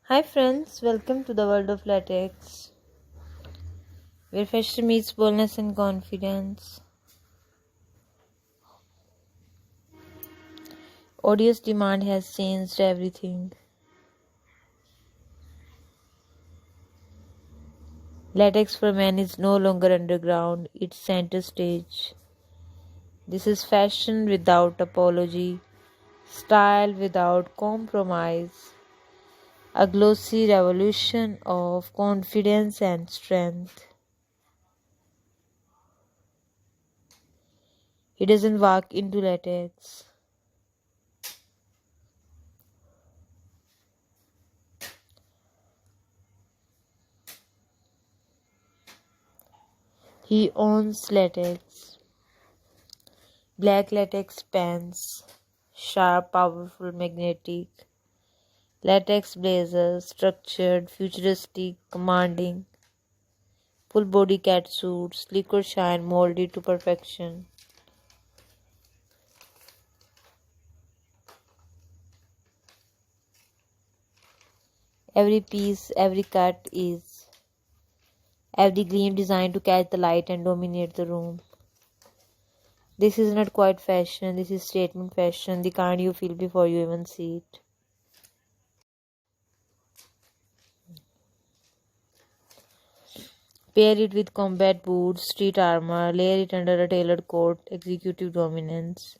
Hi friends, welcome to the world of latex, where fashion meets boldness and confidence. Audience demand has changed everything. Latex for men is no longer underground, it's center stage. This is fashion without apology, style without compromise, a glossy revolution of confidence and strength. He doesn't walk into latex. He owns latex. Black latex pants, sharp, powerful, magnetic. Latex blazers, structured, futuristic, commanding. Full body cat suits, liquid shine molded to perfection. Every piece, every cut is every gleam designed to catch the light and dominate the room. This is not quite fashion, this is statement fashion, the kind you feel before you even see it. Pair it with combat boots, street armor, layer it under a tailored coat, executive dominance.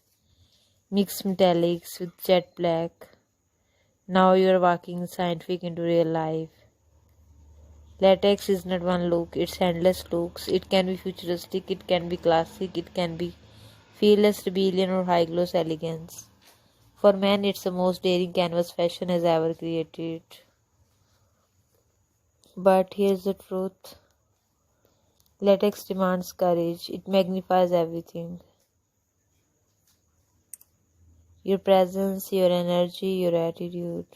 Mix metallics with jet black. Now you are walking scientific into real life. Latex is not one look, it's endless looks. It can be futuristic, it can be classic, it can be fearless rebellion or high gloss elegance. For men, it's the most daring canvas fashion has ever created. But here's the truth. Latex demands courage. It magnifies everything. Your presence, your energy, your attitude.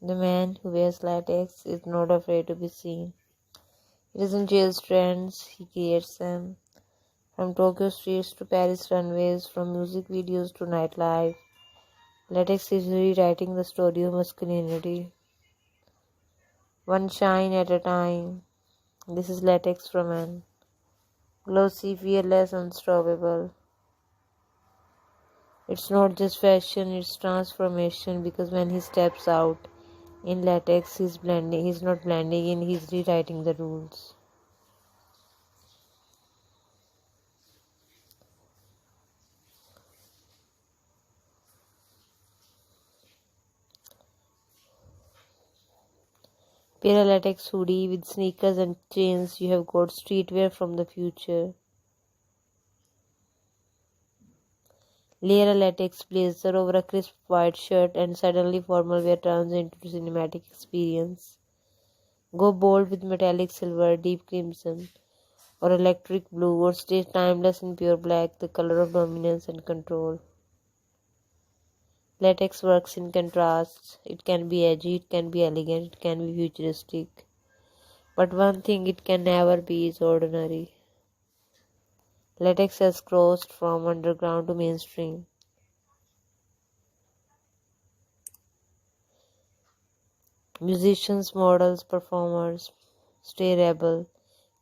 The man who wears latex is not afraid to be seen. He doesn't chase trends, he creates them. From Tokyo streets to Paris runways, from music videos to nightlife, latex is rewriting the story of masculinity. One shine at a time. This is latex for men. Glossy, fearless, unstoppable. It's not just fashion, it's transformation, because when he steps out in latex, he's not blending in, he's rewriting the rules. Pair a latex hoodie with sneakers and chains, you have got streetwear from the future. Layer a latex blazer over a crisp white shirt and suddenly formal wear turns into cinematic experience. Go bold with metallic silver, deep crimson, or electric blue, or stay timeless in pure black, the color of dominance and control. Latex works in contrasts. It can be edgy, it can be elegant, it can be futuristic. But one thing it can never be is ordinary. Latex has crossed from underground to mainstream. Musicians, models, performers, stay rebel.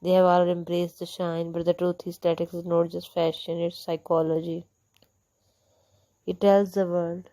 They have all embraced the shine, but the truth is latex is not just fashion, it's psychology. It tells the world,